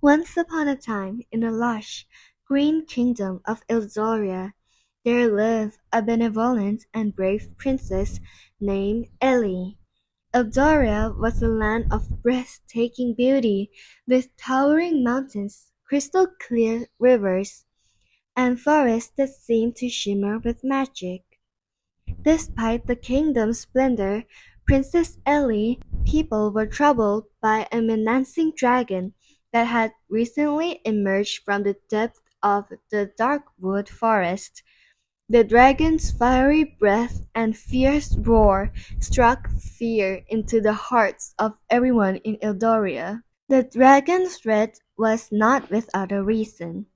Once upon a time, in the lush, green kingdom of Eldoria, there lived a benevolent and brave princess named Ellie. Eldoria was a land of breathtaking beauty, with towering mountains, crystal clear rivers, and forests that seemed to shimmer with magic. Despite the kingdom's splendor, Princess Ellie people were troubled by a menacing dragon that had recently emerged from the depth of the dark-wood forest. The dragon's fiery breath and fierce roar struck fear into the hearts of everyone in Eldoria. The dragon's threat was not without a reason.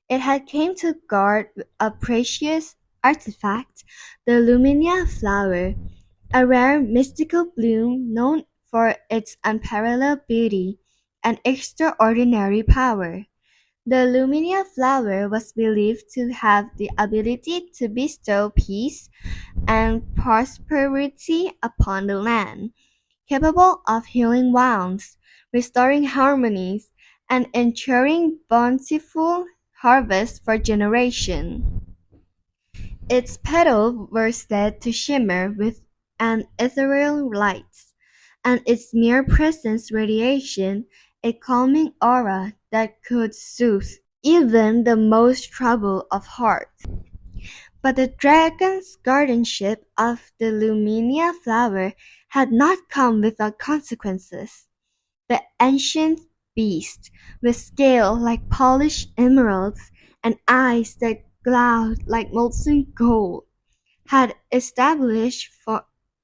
It had came to guard a precious artifact, the lumina flower, a rare mystical bloom known for its unparalleled beauty and extraordinary power. The lumina flower was believed to have the ability to bestow peace and prosperity upon the land, capable of healing wounds, restoring harmonies, and ensuring bountiful harvests for generations. Its petals were said to shimmer with an ethereal light, and its mere presence radiated a calming aura that could soothe even the most troubled of heart. But the dragon's guardianship of the Luminia flower had not come without consequences. The ancient beast, with scales like polished emeralds and eyes that glowed like molten gold, had established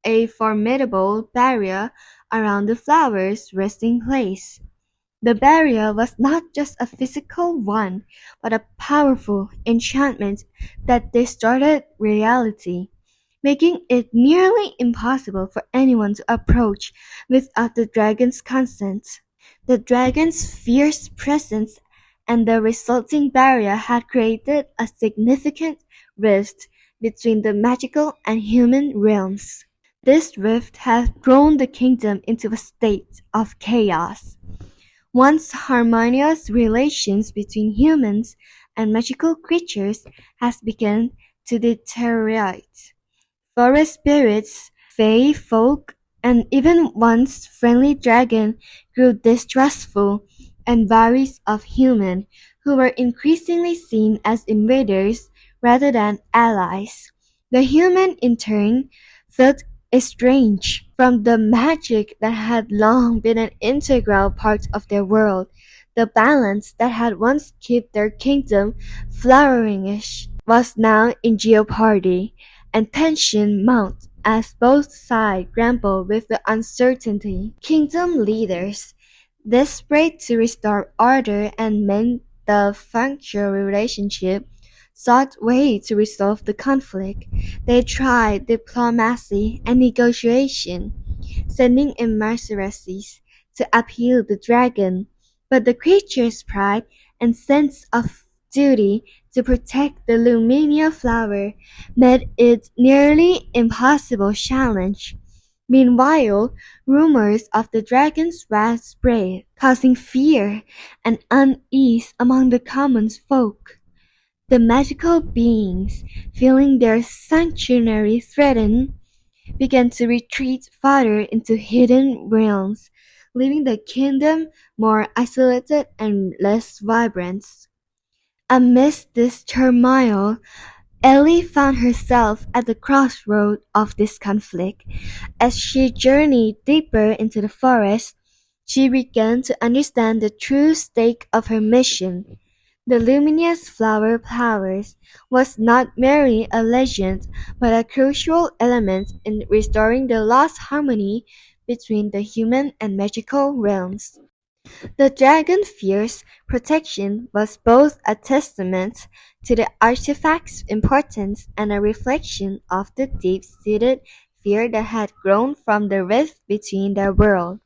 a formidable barrier around the flower's resting place. The barrier was not just a physical one, but a powerful enchantment that distorted reality, making it nearly impossible for anyone to approach without the dragon's consent. The dragon's fierce presence and the resulting barrier had created a significant rift between the magical and human realms. This rift had thrown the kingdom into a state of chaos. Once harmonious relations between humans and magical creatures has begun to deteriorate. Forest spirits, fae folk, and even once friendly dragon grew distrustful and wary of humans, who were increasingly seen as invaders rather than allies. The human, in turn, felt estranged from the magic that had long been an integral part of their world. The balance that had once kept their kingdom flourishing was now in jeopardy, and tension mounted as both sides grappled with the uncertainty. Kingdom leaders, desperate to restore order and mend the functional relationship, sought ways to resolve the conflict. They tried diplomacy and negotiation, sending emissaries to appeal the dragon, but the creature's pride and sense of duty to protect the Luminia flower made it nearly impossible challenge. Meanwhile, rumors of the dragon's wrath spread, causing fear and unease among the common folk. The magical beings, feeling their sanctuary threatened, began to retreat farther into hidden realms, leaving the kingdom more isolated and less vibrant. Amidst this turmoil, Ellie found herself at the crossroad of this conflict. As she journeyed deeper into the forest, she began to understand the true stake of her mission. The luminous flower powers was not merely a legend, but a crucial element in restoring the lost harmony between the human and magical realms. The dragon's fierce protection was both a testament to the artifact's importance and a reflection of the deep-seated fear that had grown from the rift between their worlds.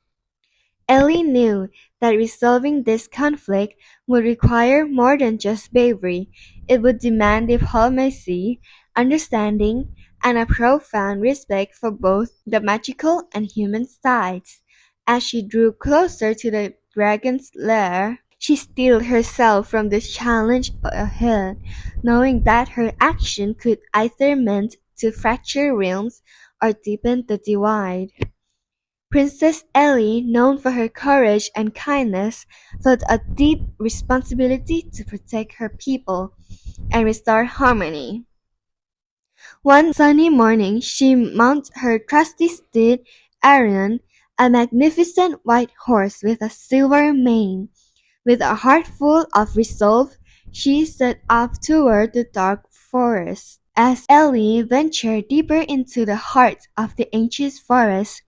Ellie knew that resolving this conflict would require more than just bravery; it would demand diplomacy, understanding, and a profound respect for both the magical and human sides. As she drew closer to the dragon's lair, She steeled herself from the challenge ahead, knowing that her action could either mend to fractured realms or deepen the divide. Princess Ellie, known for her courage and kindness, felt a deep responsibility to protect her people and restore harmony. One sunny morning she mounted her trusty steed, Arion, a magnificent white horse with a silver mane. With a heart full of resolve, she set off toward the dark forest. As Ellie ventured deeper into the heart of the ancient forest,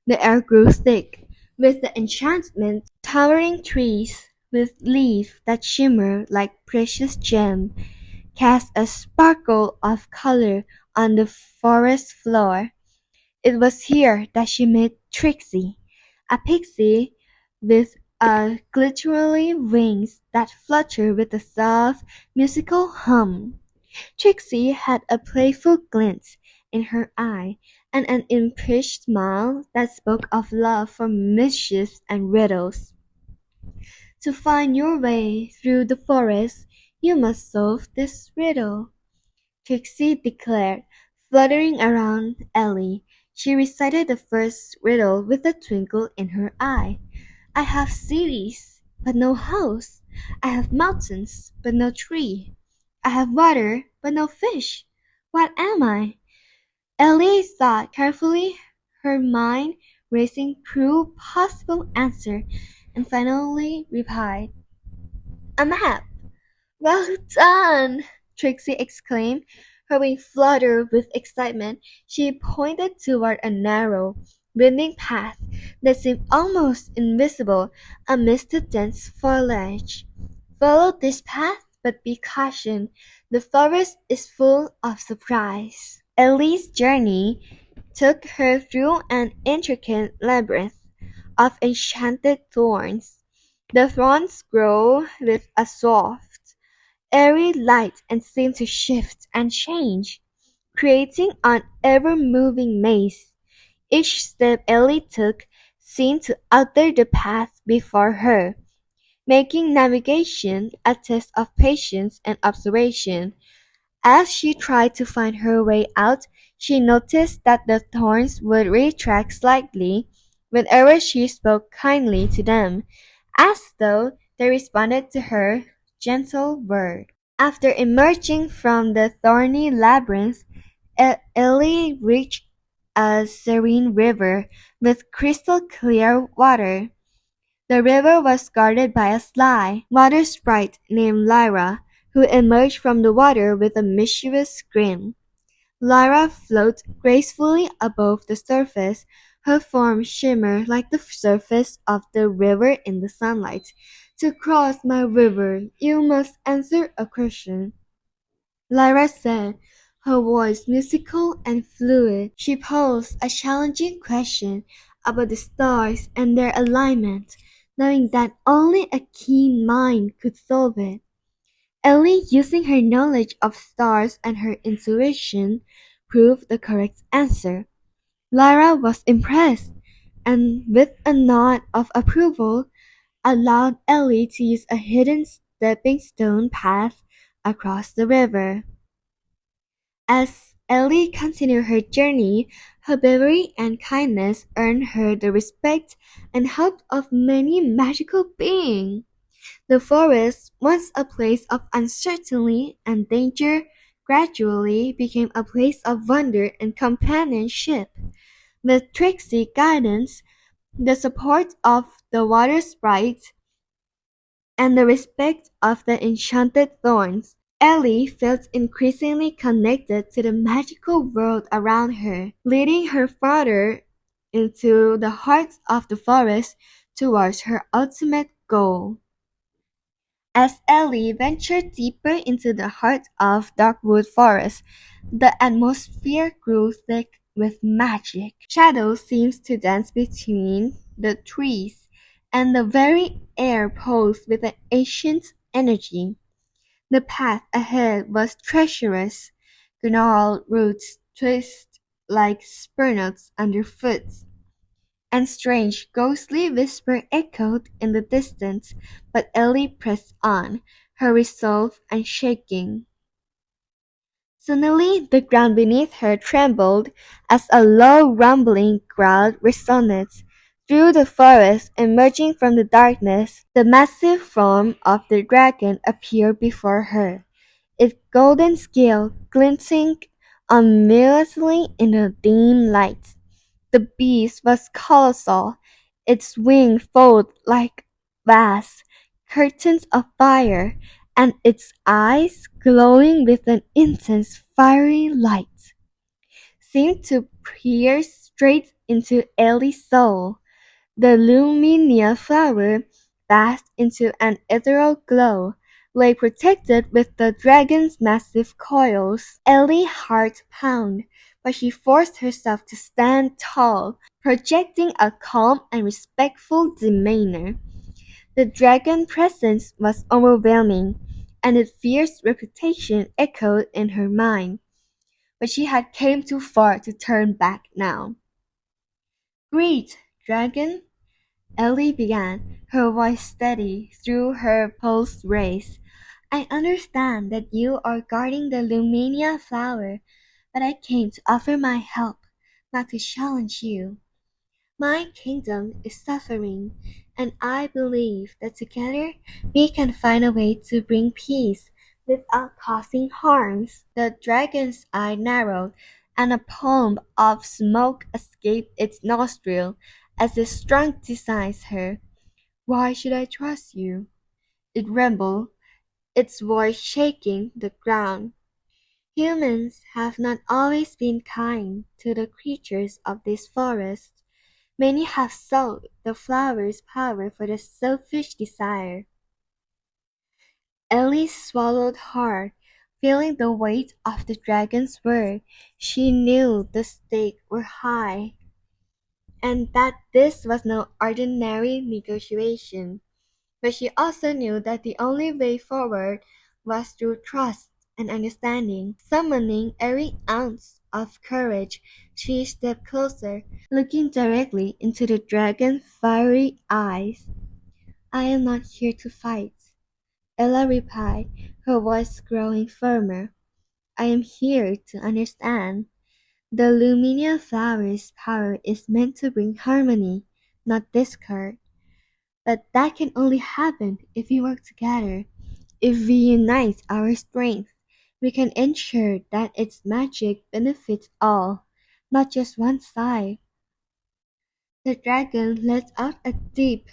the air grew thick with the enchantment. Towering trees, with leaves that shimmered like precious gems, cast a sparkle of color on the forest floor. It was here that she met Trixie, a pixie with glittering wings that fluttered with a soft, musical hum. Trixie had a playful glint in her eye and an impish smile that spoke of love for mischief and riddles. To find your way through the forest, you must solve this riddle, Trixie declared, fluttering around Ellie. She recited the first riddle with a twinkle in her eye. I have cities, but no house. I have mountains, but no tree. I have water, but no fish. What am I? Ellie thought carefully, her mind racing through possible answers, and finally replied, A map. Well done! Trixie exclaimed, her wings fluttered with excitement. She pointed toward a narrow, winding path that seemed almost invisible amidst the dense foliage. Follow this path, but be cautioned. The forest is full of surprise. Ellie's journey took her through an intricate labyrinth of enchanted thorns. The thorns grow with a soft, airy light and seem to shift and change, creating an ever-moving maze. Each step Ellie took seemed to alter the path before her, making navigation a test of patience and observation. As she tried to find her way out, she noticed that the thorns would retract slightly whenever she spoke kindly to them, as though they responded to her gentle word. After emerging from the thorny labyrinth, Ellie reached a serene river with crystal clear water. The river was guarded by a sly water sprite named Lyra, who emerged from the water with a mischievous grin. Lyra floated gracefully above the surface, her form shimmered like the surface of the river in the sunlight. To cross my river, you must answer a question, Lyra said, her voice musical and fluid. She posed a challenging question about the stars and their alignment, knowing that only a keen mind could solve it. Ellie, using her knowledge of stars and her intuition, proved the correct answer. Lyra was impressed, and with a nod of approval, allowed Ellie to use a hidden stepping stone path across the river. As Ellie continued her journey, her bravery and kindness earned her the respect and help of many magical beings. The forest, once a place of uncertainty and danger, gradually became a place of wonder and companionship. With Trixie guidance, the support of the water sprite, and the respect of the enchanted thorns, Ellie felt increasingly connected to the magical world around her, leading her farther into the heart of the forest towards her ultimate goal. As Ellie ventured deeper into the heart of Darkwood Forest, the atmosphere grew thick with magic. Shadows seemed to dance between the trees, and the very air pulsed with an ancient energy. The path ahead was treacherous. Gnarled roots twisted like spurnuts underfoot, and strange ghostly whisper echoed in the distance, but Ellie pressed on, her resolve unshaking. Suddenly the ground beneath her trembled as a low rumbling growl resonated through the forest. Emerging from the darkness, the massive form of the dragon appeared before her, its golden scale glinting ominously in the dim light. The beast was colossal, its wings folded like vast curtains of fire, and its eyes, glowing with an intense fiery light, seemed to pierce straight into Ellie's soul. The lumina flower basked into an ethereal glow, lay protected with the dragon's massive coils. Ellie's heart pounded, but she forced herself to stand tall, projecting a calm and respectful demeanor. The dragon presence was overwhelming, and its fierce reputation echoed in her mind, but she had came too far to turn back now. "Great, dragon!" Ellie began, her voice steady through her pulse race. "I understand that you are guarding the Lumina flower, but I came to offer my help, not to challenge you. My kingdom is suffering, and I believe that together we can find a way to bring peace without causing harms." The dragon's eye narrowed, and a plume of smoke escaped its nostril as it struck beside her. "Why should I trust you?" it rumbled, its voice shaking the ground. "Humans have not always been kind to the creatures of this forest. Many have sold the flower's power for their selfish desire." Ellie swallowed hard, feeling the weight of the dragon's word. She knew the stakes were high, and that this was no ordinary negotiation. But she also knew that the only way forward was through trust and understanding. Summoning every ounce of courage, she stepped closer, looking directly into the dragon's fiery eyes. "I am not here to fight," Ella replied, her voice growing firmer. "I am here to understand. The Luminia flower's power is meant to bring harmony, not discord. But that can only happen if we work together. If we unite our strength, we can ensure that its magic benefits all, not just one side." The dragon let out a deep,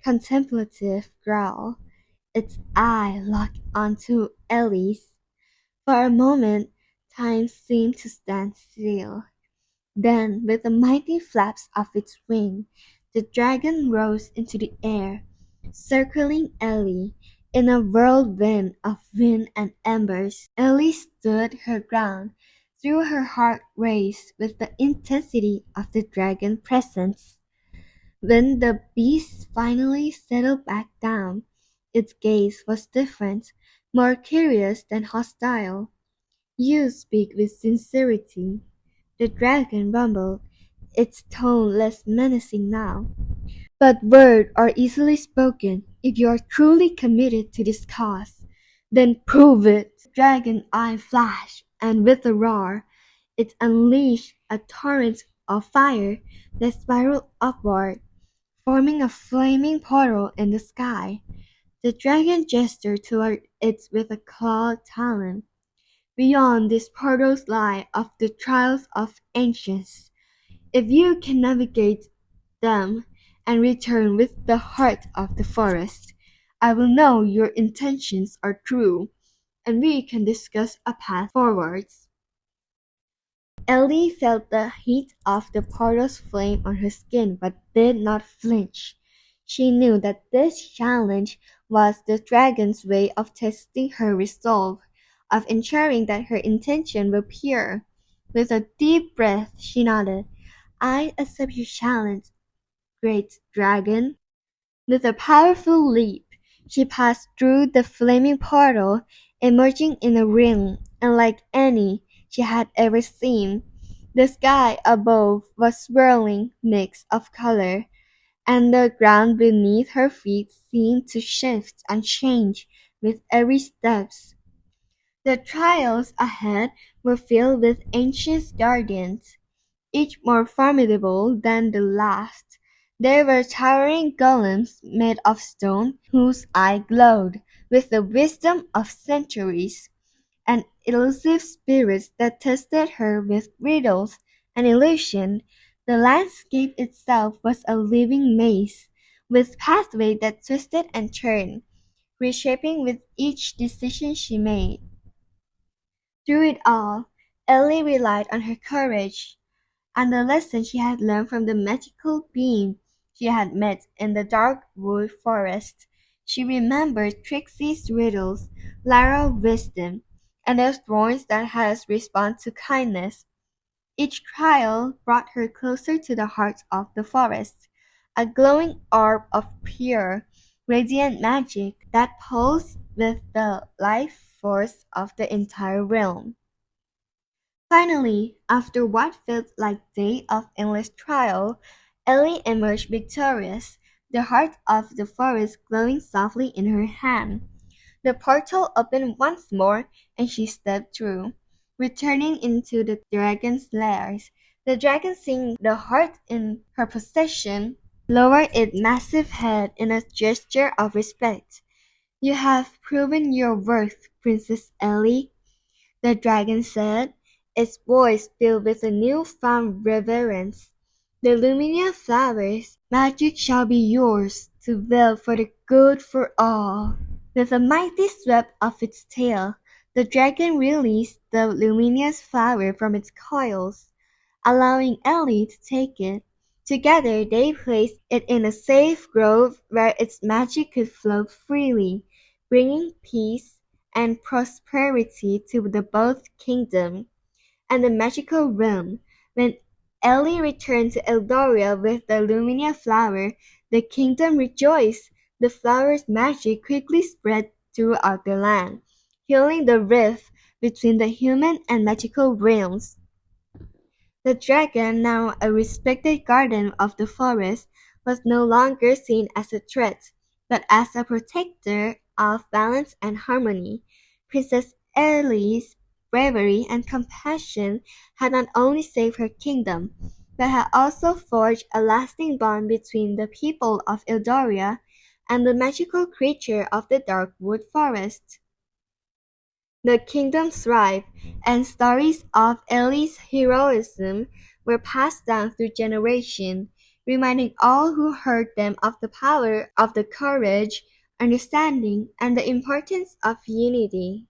contemplative growl, its eye locked onto Ellie's. For a moment, time seemed to stand still. Then, with the mighty flaps of its wings, the dragon rose into the air, circling Ellie in a whirlwind of wind and embers. Ellie stood her ground, through her heart raced with the intensity of the dragon presence. When the beast finally settled back down, its gaze was different, more curious than hostile. "You speak with sincerity," the dragon rumbled, its tone less menacing now. "But words are easily spoken. If you are truly committed to this cause, then prove it." The dragon eye flashed, and with a roar, it unleashed a torrent of fire that spiraled upward, forming a flaming portal in the sky. The dragon gestured toward it with a clawed talon. "Beyond these portals lie of the trials of ancients. If you can navigate them and return with the heart of the forest, I will know your intentions are true, and we can discuss a path forwards." Ellie felt the heat of the portal's flame on her skin but did not flinch. She knew that this challenge was the dragon's way of testing her resolve, of ensuring that her intentions were pure. With a deep breath, she nodded. "I accept your challenge, great dragon." With a powerful leap, she passed through the flaming portal, emerging in a ring unlike any she had ever seen. The sky above was swirling mix of color, and the ground beneath her feet seemed to shift and change with every step. The trials ahead were filled with ancient guardians, each more formidable than the last. There were towering golems made of stone whose eyes glowed with the wisdom of centuries, and elusive spirits that tested her with riddles and illusion. The landscape itself was a living maze, with pathways that twisted and turned, reshaping with each decision she made. Through it all, Ellie relied on her courage, and the lesson she had learned from the magical being she had met in the dark wood forest. She remembered Trixie's riddles, Lara's wisdom, and the thorns that had us respond to kindness. Each trial brought her closer to the heart of the forest, a glowing orb of pure, radiant magic that pulsed with the life force of the entire realm. Finally, after what felt like days of endless trial, Ellie emerged victorious, the heart of the forest glowing softly in her hand. The portal opened once more, and she stepped through, returning into the dragon's lairs. The dragon, seeing the heart in her possession, lowered its massive head in a gesture of respect. "You have proven your worth, Princess Ellie," the dragon said, its voice filled with a new-found reverence. "The lumina flowers' magic shall be yours to wield for the good for all." With a mighty sweep of its tail, the dragon released the luminous flower from its coils, allowing Ellie to take it. Together they placed it in a safe grove where its magic could flow freely, bringing peace and prosperity to the both kingdom and the magical realm. When Ellie returned to Eldoria with the Lumina flower, the kingdom rejoiced. The flower's magic quickly spread throughout the land, healing the rift between the human and magical realms. The dragon, now a respected guardian of the forest, was no longer seen as a threat, but as a protector of balance and harmony. Princess Ellie's bravery and compassion had not only saved her kingdom, but had also forged a lasting bond between the people of Eldoria and the magical creature of the Darkwood Forest. The kingdom thrived, and stories of Ellie's heroism were passed down through generations, reminding all who heard them of the power of the courage, understanding, and the importance of unity.